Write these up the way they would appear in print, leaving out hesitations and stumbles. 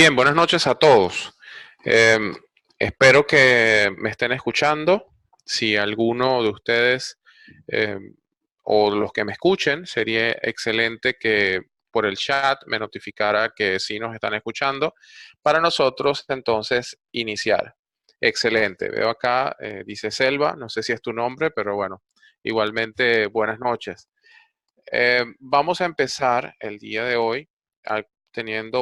Bien, buenas noches a todos. Em, Espero que me estén escuchando. Si alguno de ustedes o los que me escuchen, sería excelente que por el chat me notificara que sí nos están escuchando para nosotros entonces iniciar. Excelente. Veo acá, dice Selva, no sé si es tu nombre, pero bueno, igualmente buenas noches. Vamos a empezar el día de hoy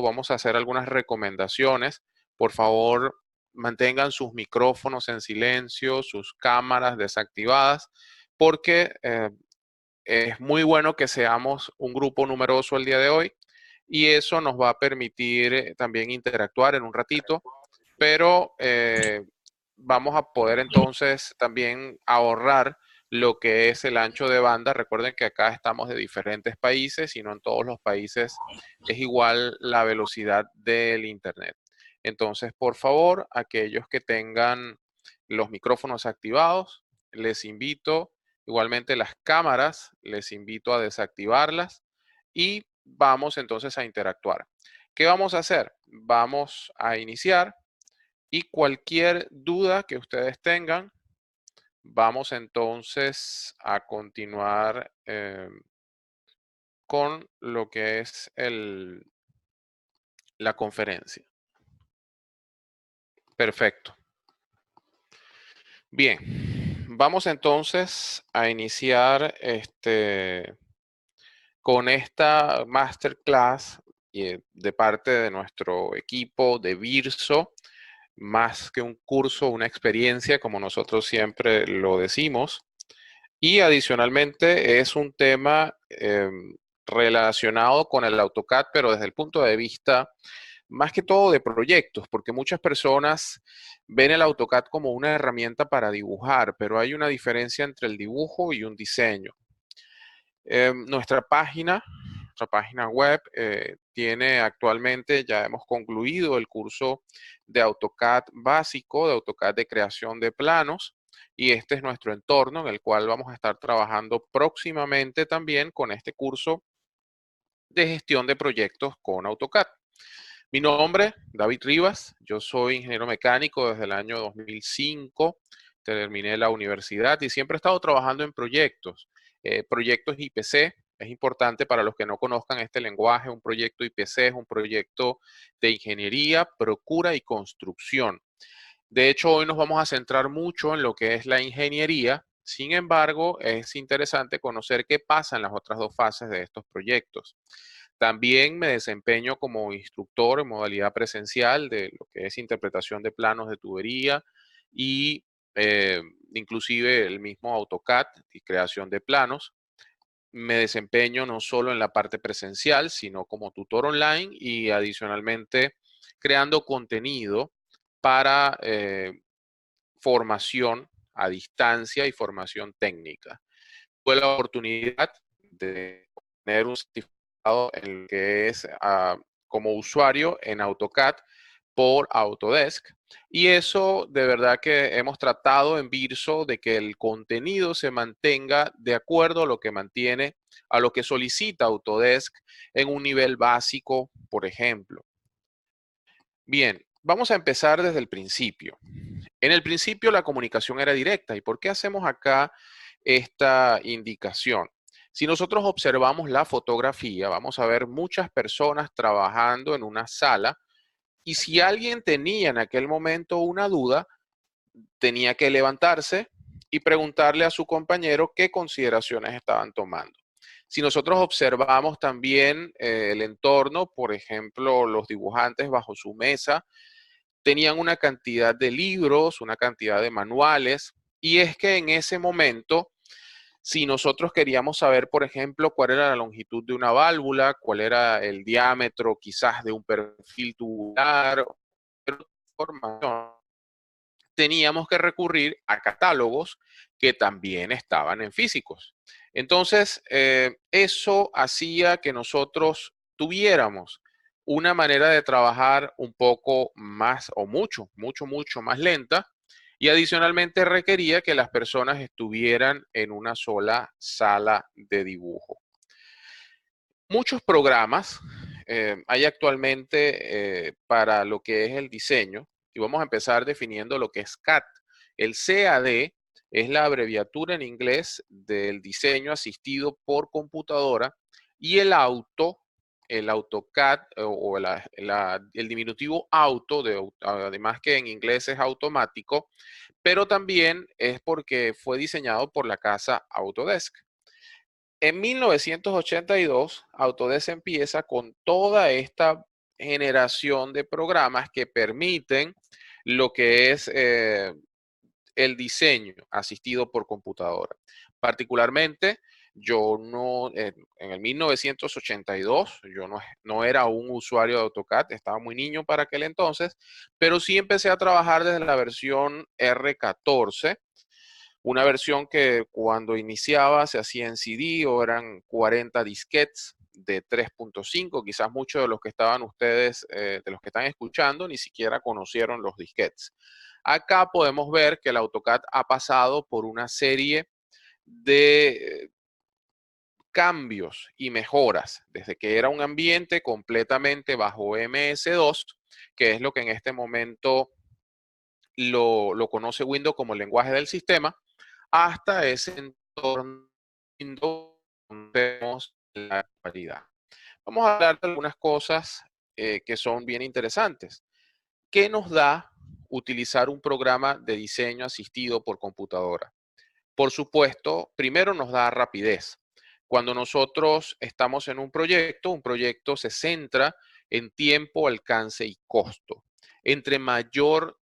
vamos a hacer algunas recomendaciones. Por favor, mantengan sus micrófonos en silencio, sus cámaras desactivadas, porque es muy bueno que seamos un grupo numeroso el día de hoy y eso nos va a permitir también interactuar en un ratito, pero vamos a poder entonces también ahorrar lo que es el ancho de banda. Recuerden que acá estamos de diferentes países y no en todos los países es igual la velocidad del Internet. Entonces, por favor, aquellos que tengan los micrófonos activados, les invito, igualmente las cámaras, les invito a desactivarlas y vamos entonces a interactuar. ¿Qué vamos a hacer? Vamos a iniciar y cualquier duda que ustedes tengan, vamos entonces a continuar con lo que es la conferencia. Perfecto. Bien, vamos entonces a iniciar con esta masterclass de parte de nuestro equipo de Virso, más que un curso, una experiencia, como nosotros siempre lo decimos. Y adicionalmente es un tema relacionado con el AutoCAD, pero desde el punto de vista más que todo de proyectos, porque muchas personas ven el AutoCAD como una herramienta para dibujar, pero hay una diferencia entre el dibujo y un diseño. Nuestra página web tiene actualmente, ya hemos concluido el curso de AutoCAD básico, de AutoCAD de creación de planos, y este es nuestro entorno en el cual vamos a estar trabajando próximamente también con este curso de gestión de proyectos con AutoCAD. Mi nombre, David Rivas, yo soy ingeniero mecánico desde el año 2005, terminé la universidad y siempre he estado trabajando en proyectos, proyectos IPC. Es importante para los que no conozcan este lenguaje, un proyecto IPC es un proyecto de ingeniería, procura y construcción. De hecho, hoy nos vamos a centrar mucho en lo que es la ingeniería. Sin embargo, es interesante conocer qué pasa en las otras dos fases de estos proyectos. También me desempeño como instructor en modalidad presencial de lo que es interpretación de planos de tubería y inclusive el mismo AutoCAD y creación de planos. Me desempeño no solo en la parte presencial, sino como tutor online y adicionalmente creando contenido para formación a distancia y formación técnica. Tuve la oportunidad de tener un certificado en lo que es como usuario en AutoCAD por Autodesk. Y eso de verdad que hemos tratado en Virso de que el contenido se mantenga de acuerdo a lo que mantiene, a lo que solicita Autodesk en un nivel básico, por ejemplo. Bien, vamos a empezar desde el principio. En el principio la comunicación era directa. ¿Y por qué hacemos acá esta indicación? Si nosotros observamos la fotografía, vamos a ver muchas personas trabajando en una sala y si alguien tenía en aquel momento una duda, tenía que levantarse y preguntarle a su compañero qué consideraciones estaban tomando. Si nosotros observamos también el entorno, por ejemplo, los dibujantes bajo su mesa, tenían una cantidad de libros, una cantidad de manuales, y es que en ese momento, si nosotros queríamos saber, por ejemplo, cuál era la longitud de una válvula, cuál era el diámetro quizás de un perfil tubular, teníamos que recurrir a catálogos que también estaban en físicos. Entonces, eso hacía que nosotros tuviéramos una manera de trabajar un poco más o mucho más lenta y adicionalmente requería que las personas estuvieran en una sola sala de dibujo. Muchos programas hay actualmente para lo que es el diseño, y vamos a empezar definiendo lo que es CAD. El CAD es la abreviatura en inglés del diseño asistido por computadora, y el AutoCAD o el diminutivo auto, además que en inglés es automático, pero también es porque fue diseñado por la casa Autodesk. En 1982, Autodesk empieza con toda esta generación de programas que permiten lo que es el diseño asistido por computadora. Particularmente, yo no, en el 1982, yo no era un usuario de AutoCAD, estaba muy niño para aquel entonces, pero sí empecé a trabajar desde la versión R14, una versión que cuando iniciaba se hacía en CD o eran 40 disquetes de 3.5. Quizás muchos de los que estaban ustedes, de los que están escuchando, ni siquiera conocieron los disquetes. Acá podemos ver que el AutoCAD ha pasado por una serie de cambios y mejoras, desde que era un ambiente completamente bajo MS2, que es lo que en este momento lo conoce Windows como el lenguaje del sistema, hasta ese entorno donde vemos la actualidad. Vamos a hablar de algunas cosas que son bien interesantes. ¿Qué nos da utilizar un programa de diseño asistido por computadora? Por supuesto, primero nos da rapidez. Cuando nosotros estamos en un proyecto se centra en tiempo, alcance y costo. Entre mayor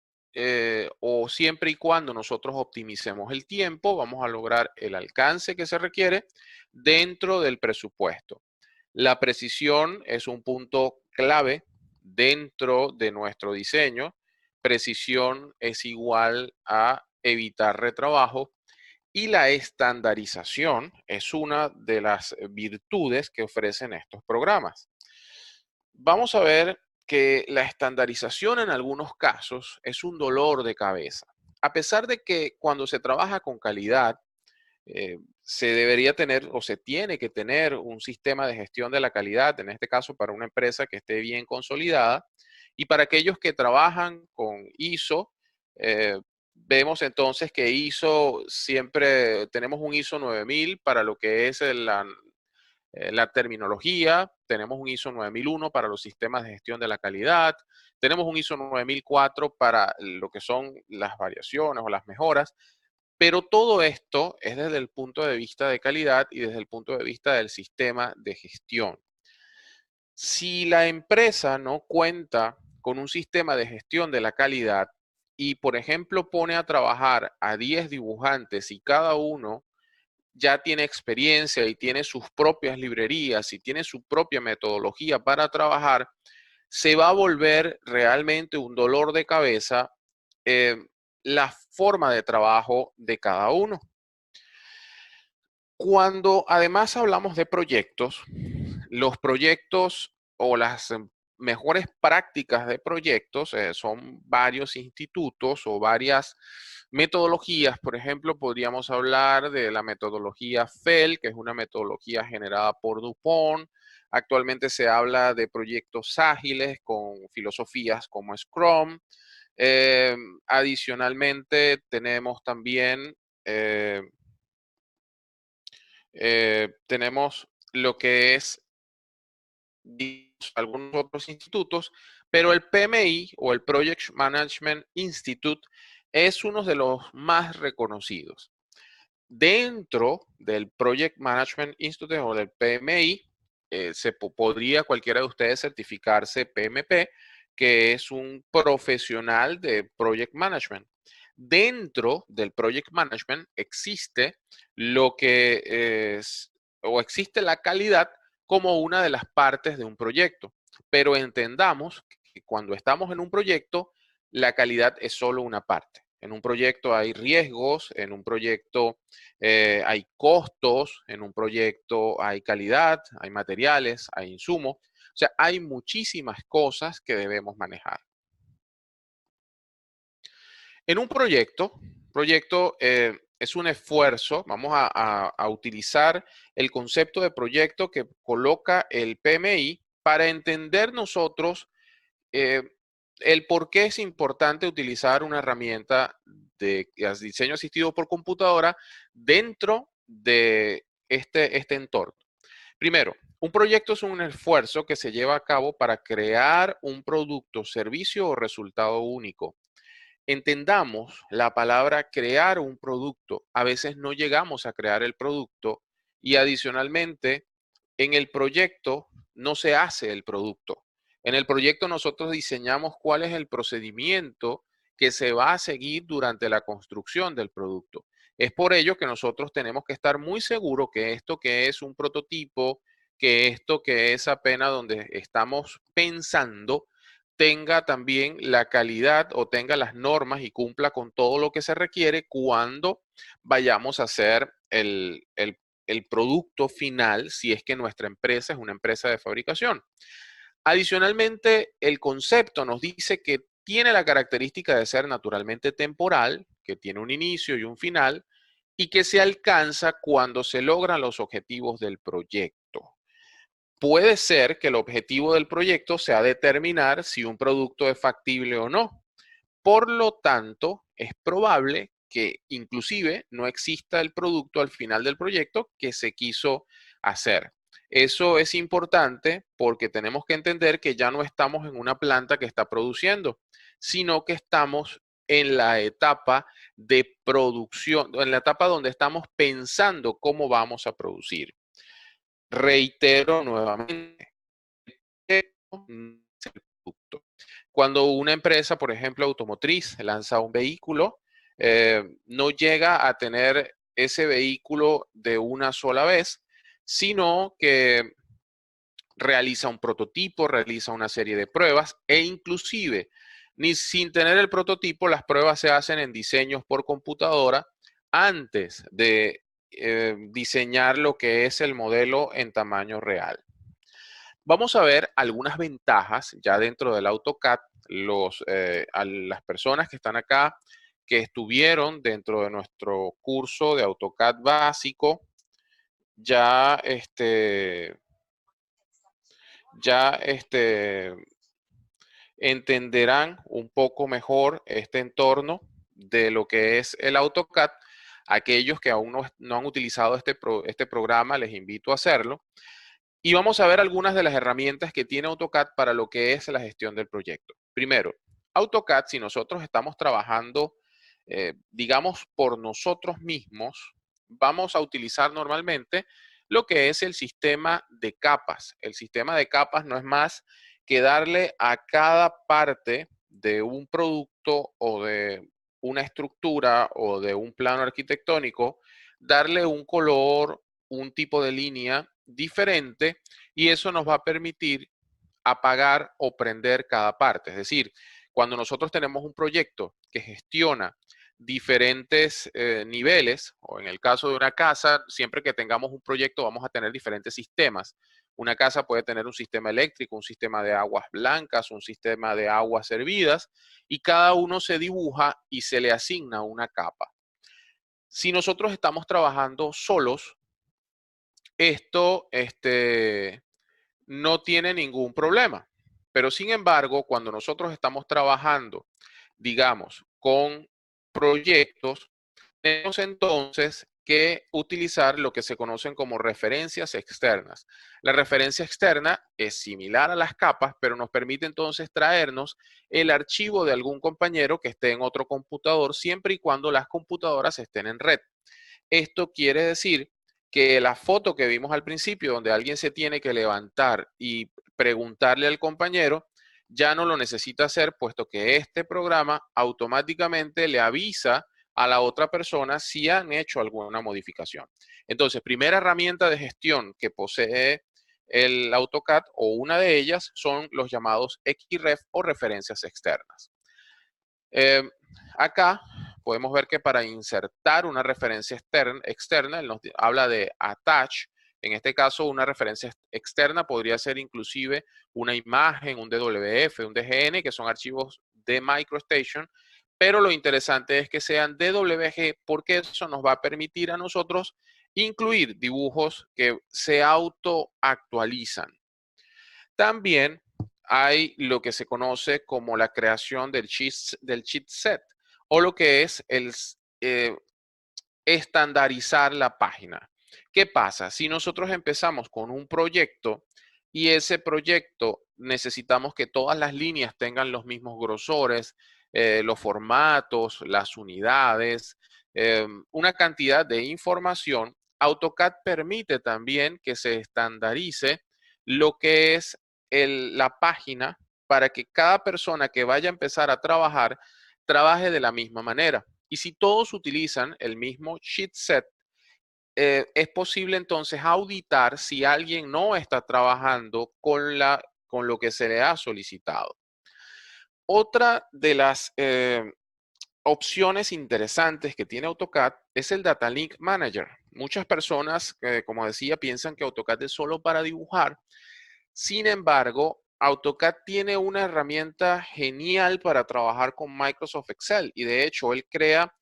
o siempre y cuando nosotros optimicemos el tiempo, vamos a lograr el alcance que se requiere dentro del presupuesto. La precisión es un punto clave dentro de nuestro diseño. Precisión es igual a evitar retrabajo, y la estandarización es una de las virtudes que ofrecen estos programas. Vamos a ver que la estandarización en algunos casos es un dolor de cabeza. A pesar de que cuando se trabaja con calidad, se debería tener o se tiene que tener un sistema de gestión de la calidad, en este caso para una empresa que esté bien consolidada, y para aquellos que trabajan con ISO, vemos entonces que ISO siempre tenemos un ISO 9000 para lo que es la terminología, tenemos un ISO 9001 para los sistemas de gestión de la calidad, tenemos un ISO 9004 para lo que son las variaciones o las mejoras, pero todo esto es desde el punto de vista de calidad y desde el punto de vista del sistema de gestión. Si la empresa no cuenta con un sistema de gestión de la calidad y, por ejemplo, pone a trabajar a 10 dibujantes y cada uno ya tiene experiencia y tiene sus propias librerías y tiene su propia metodología para trabajar, se va a volver realmente un dolor de cabeza eh, la forma de trabajo de cada uno. Cuando además hablamos de proyectos, los proyectos o las mejores prácticas de proyectos son varios institutos o varias metodologías. Por ejemplo, podríamos hablar de la metodología FEL, que es una metodología generada por DuPont. Actualmente se habla de proyectos ágiles con filosofías como Scrum. Eh, Adicionalmente, tenemos también tenemos lo que es algunos otros institutos, pero el PMI o el Project Management Institute es uno de los más reconocidos. Dentro del Project Management Institute o del PMI, podría cualquiera de ustedes certificarse PMP, que es un profesional de Project Management. Dentro del Project Management existe lo que es, o existe la calidad como una de las partes de un proyecto. Pero entendamos que cuando estamos en un proyecto, la calidad es solo una parte. En un proyecto hay riesgos, en un proyecto hay costos, en un proyecto hay calidad, hay materiales, hay insumos. O sea, hay muchísimas cosas que debemos manejar. En un proyecto es un esfuerzo, vamos a utilizar el concepto de proyecto que coloca el PMI, para entender nosotros eh, el por qué es importante utilizar una herramienta de diseño asistido por computadora dentro de este entorno. Primero, un proyecto es un esfuerzo que se lleva a cabo para crear un producto, servicio o resultado único. Entendamos la palabra crear un producto. A veces no llegamos a crear el producto y adicionalmente en el proyecto no se hace el producto. En el proyecto nosotros diseñamos cuál es el procedimiento que se va a seguir durante la construcción del producto. Es por ello que nosotros tenemos que estar muy seguros que esto que es un prototipo, que esto que es apenas donde estamos pensando, tenga también la calidad o tenga las normas y cumpla con todo lo que se requiere cuando vayamos a hacer el producto final, si es que nuestra empresa es una empresa de fabricación. Adicionalmente, el concepto nos dice que tiene la característica de ser naturalmente temporal, que tiene un inicio y un final, y que se alcanza cuando se logran los objetivos del proyecto. Puede ser que el objetivo del proyecto sea determinar si un producto es factible o no. Por lo tanto, es probable que inclusive no exista el producto al final del proyecto que se quiso hacer. Eso es importante porque tenemos que entender que ya no estamos en una planta que está produciendo, sino que estamos en la etapa de producción, en la etapa donde estamos pensando cómo vamos a producir. Reitero nuevamente, cuando una empresa, por ejemplo, automotriz, lanza un vehículo, no llega a tener ese vehículo de una sola vez, sino que realiza un prototipo, realiza una serie de pruebas e inclusive, ni sin tener el prototipo, las pruebas se hacen en diseños por computadora antes de diseñar lo que es el modelo en tamaño real. Vamos a ver algunas ventajas ya dentro del AutoCAD. A las personas que están acá, que estuvieron dentro de nuestro curso de AutoCAD básico, ya, ya entenderán un poco mejor este entorno de lo que es el AutoCAD. Aquellos que aún no han utilizado este programa, les invito a hacerlo. Y vamos a ver algunas de las herramientas que tiene AutoCAD para lo que es la gestión del proyecto. Primero, AutoCAD, si nosotros estamos trabajando, digamos, por nosotros mismos, vamos a utilizar normalmente lo que es el sistema de capas. El sistema de capas no es más que darle a cada parte de un producto o de una estructura o de un plano arquitectónico, darle un color, un tipo de línea diferente y eso nos va a permitir apagar o prender cada parte. Es decir, cuando nosotros tenemos un proyecto que gestiona diferentes niveles, o en el caso de una casa, siempre que tengamos un proyecto vamos a tener diferentes sistemas. Una casa puede tener un sistema eléctrico, un sistema de aguas blancas, un sistema de aguas hervidas, y cada uno se dibuja y se le asigna una capa. Si nosotros estamos trabajando solos, esto no tiene ningún problema. Pero sin embargo, cuando nosotros estamos trabajando, digamos, con proyectos, tenemos entonces que utilizar lo que se conocen como referencias externas. La referencia externa es similar a las capas, pero nos permite entonces traernos el archivo de algún compañero que esté en otro computador, siempre y cuando las computadoras estén en red. Esto quiere decir que la foto que vimos al principio, donde alguien se tiene que levantar y preguntarle al compañero, ya no lo necesita hacer, puesto que este programa automáticamente le avisa a la otra persona si han hecho alguna modificación. Entonces, primera herramienta de gestión que posee el AutoCAD o una de ellas son los llamados XREF o referencias externas. Acá podemos ver que para insertar una referencia externa, él nos habla de attach. En este caso, una referencia externa podría ser inclusive una imagen, un DWF, un DGN, que son archivos de MicroStation, pero lo interesante es que sean DWG porque eso nos va a permitir a nosotros incluir dibujos que se autoactualizan. También hay lo que se conoce como la creación del cheat set o lo que es el estandarizar la página. ¿Qué pasa? Si nosotros empezamos con un proyecto y ese proyecto necesitamos que todas las líneas tengan los mismos grosores, los formatos, las unidades, una cantidad de información, AutoCAD permite también que se estandarice lo que es la página para que cada persona que vaya a empezar a trabajar trabaje de la misma manera. Y si todos utilizan el mismo sheet set, es posible entonces auditar si alguien no está trabajando con lo que se le ha solicitado. Otra de las opciones interesantes que tiene AutoCAD es el Data Link Manager. Muchas personas, como decía, piensan que AutoCAD es solo para dibujar. Sin embargo, AutoCAD tiene una herramienta genial para trabajar con Microsoft Excel y de hecho él crea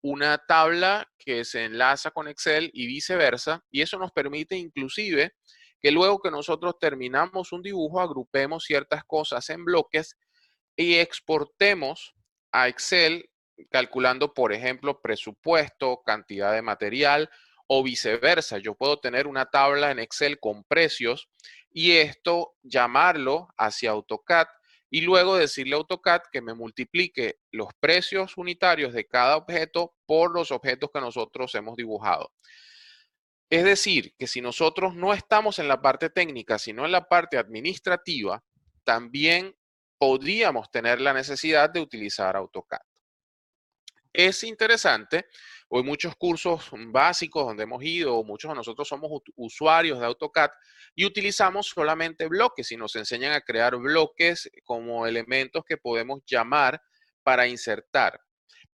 una tabla que se enlaza con Excel y viceversa, y eso nos permite inclusive que luego que nosotros terminamos un dibujo, agrupemos ciertas cosas en bloques y exportemos a Excel calculando, por ejemplo, presupuesto, cantidad de material o viceversa. Yo puedo tener una tabla en Excel con precios y esto llamarlo hacia AutoCAD y luego decirle a AutoCAD que me multiplique los precios unitarios de cada objeto por los objetos que nosotros hemos dibujado. Es decir, que si nosotros no estamos en la parte técnica, sino en la parte administrativa, también podríamos tener la necesidad de utilizar AutoCAD. Es interesante, hoy muchos cursos básicos donde hemos ido, muchos de nosotros somos usuarios de AutoCAD y utilizamos solamente bloques y nos enseñan a crear bloques como elementos que podemos llamar para insertar.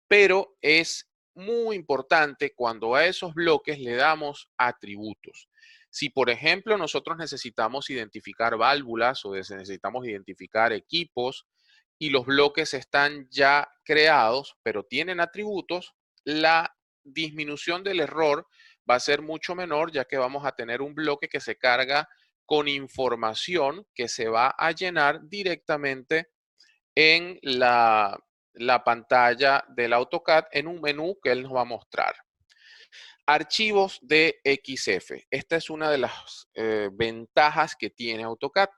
Pero es muy importante cuando a esos bloques le damos atributos. Si, por ejemplo, nosotros necesitamos identificar válvulas o necesitamos identificar equipos y los bloques están ya creados, pero tienen atributos, la disminución del error va a ser mucho menor, ya que vamos a tener un bloque que se carga con información que se va a llenar directamente en la pantalla del AutoCAD en un menú que él nos va a mostrar. Archivos de XF. Esta es una de las ventajas que tiene AutoCAD.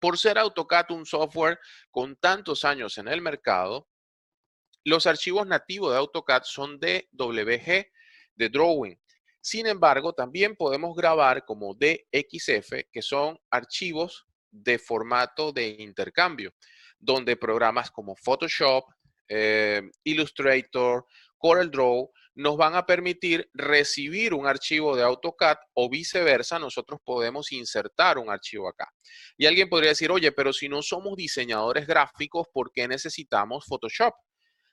Por ser AutoCAD un software con tantos años en el mercado, los archivos nativos de AutoCAD son DWG, de Drawing. Sin embargo, también podemos grabar como DXF, que son archivos de formato de intercambio, donde programas como Photoshop, Illustrator, CorelDRAW nos van a permitir recibir un archivo de AutoCAD o viceversa, nosotros podemos insertar un archivo acá. Y alguien podría decir, oye, pero si no somos diseñadores gráficos, ¿por qué necesitamos Photoshop?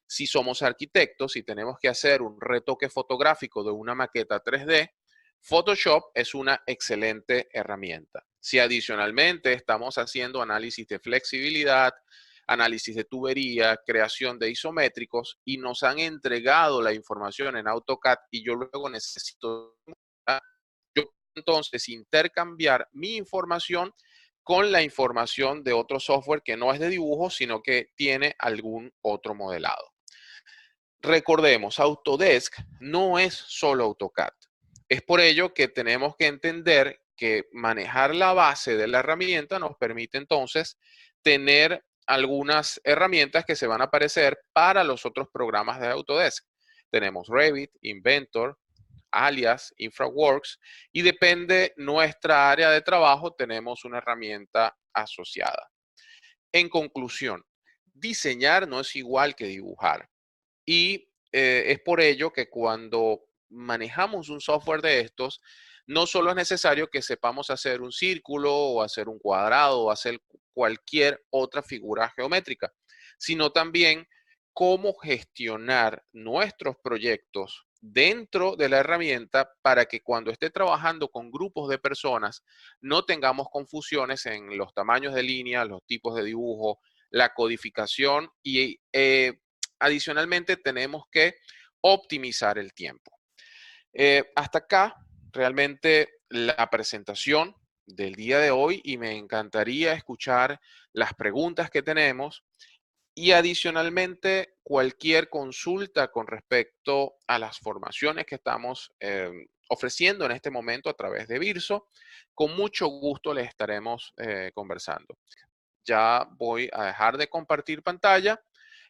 Si somos arquitectos y tenemos que hacer un retoque fotográfico de una maqueta 3D, Photoshop es una excelente herramienta. Si adicionalmente estamos haciendo análisis de flexibilidad, análisis de tubería, creación de isométricos y nos han entregado la información en AutoCAD y yo luego necesito yo entonces intercambiar mi información con la información de otro software que no es de dibujo, sino que tiene algún otro modelado. Recordemos, Autodesk no es solo AutoCAD. Es por ello que tenemos que entender que manejar la base de la herramienta nos permite entonces tener algunas herramientas que se van a aparecer para los otros programas de Autodesk. Tenemos Revit, Inventor, Alias, InfraWorks y depende nuestra área de trabajo, tenemos una herramienta asociada. En conclusión, diseñar no es igual que dibujar. Y es por ello que cuando manejamos un software de estos, no solo es necesario que sepamos hacer un círculo o hacer un cuadrado o hacer cualquier otra figura geométrica, sino también cómo gestionar nuestros proyectos dentro de la herramienta para que cuando esté trabajando con grupos de personas no tengamos confusiones en los tamaños de línea, los tipos de dibujo, la codificación y adicionalmente tenemos que optimizar el tiempo. Hasta acá, realmente la presentación. del día de hoy y me encantaría escuchar las preguntas que tenemos y adicionalmente cualquier consulta con respecto a las formaciones que estamos ofreciendo en este momento a través de Virso. Con mucho gusto les estaremos conversando. Ya voy a dejar de compartir pantalla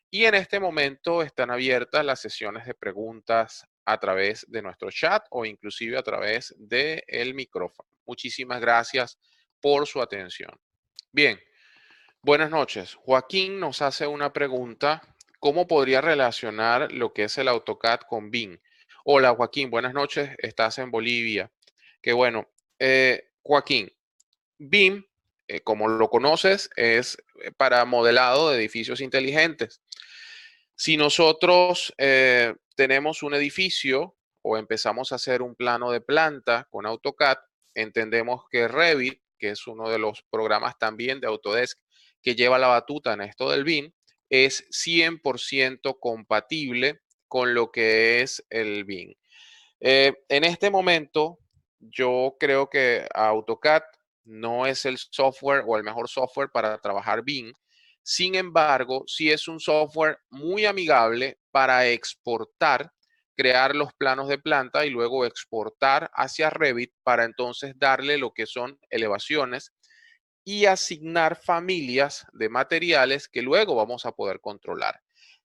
y en este momento están abiertas las sesiones de preguntas a través de nuestro chat o inclusive a través del micrófono. Muchísimas gracias por su atención. Bien, buenas noches. Joaquín nos hace una pregunta. ¿Cómo podría relacionar lo que es el AutoCAD con BIM? Hola Joaquín, buenas noches. Estás en Bolivia. Qué bueno. Joaquín, BIM, como lo conoces, es para modelado de edificios inteligentes. Si nosotros tenemos un edificio o empezamos a hacer un plano de planta con AutoCAD, entendemos que Revit, que es uno de los programas también de Autodesk que lleva la batuta en esto del BIM, es 100% compatible con lo que es el BIM. En este momento, yo creo que AutoCAD no es el software o el mejor software para trabajar BIM. Sin embargo, sí es un software muy amigable para exportar, crear los planos de planta y luego exportar hacia Revit para entonces darle lo que son elevaciones y asignar familias de materiales que luego vamos a poder controlar.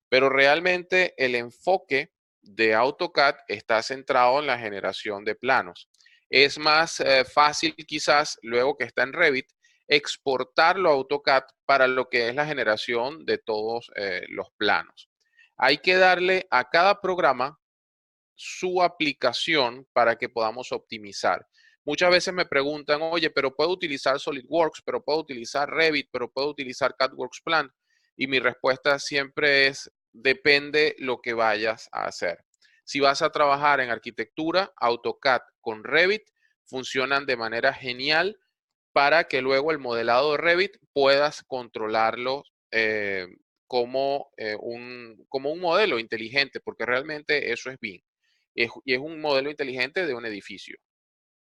Pero realmente el enfoque de AutoCAD está centrado en la generación de planos. Es más fácil quizás luego que está en Revit exportarlo a AutoCAD para lo que es la generación de todos los planos. Hay que darle a cada programa su aplicación para que podamos optimizar. Muchas veces me preguntan, oye, pero puedo utilizar SolidWorks, pero puedo utilizar Revit, pero puedo utilizar CADWorks Plan. Y mi respuesta siempre es, depende lo que vayas a hacer. Si vas a trabajar en arquitectura, AutoCAD con Revit funcionan de manera genial para que luego el modelado de Revit puedas controlarlo como un modelo inteligente, porque realmente eso es BIM. Y es un modelo inteligente de un edificio.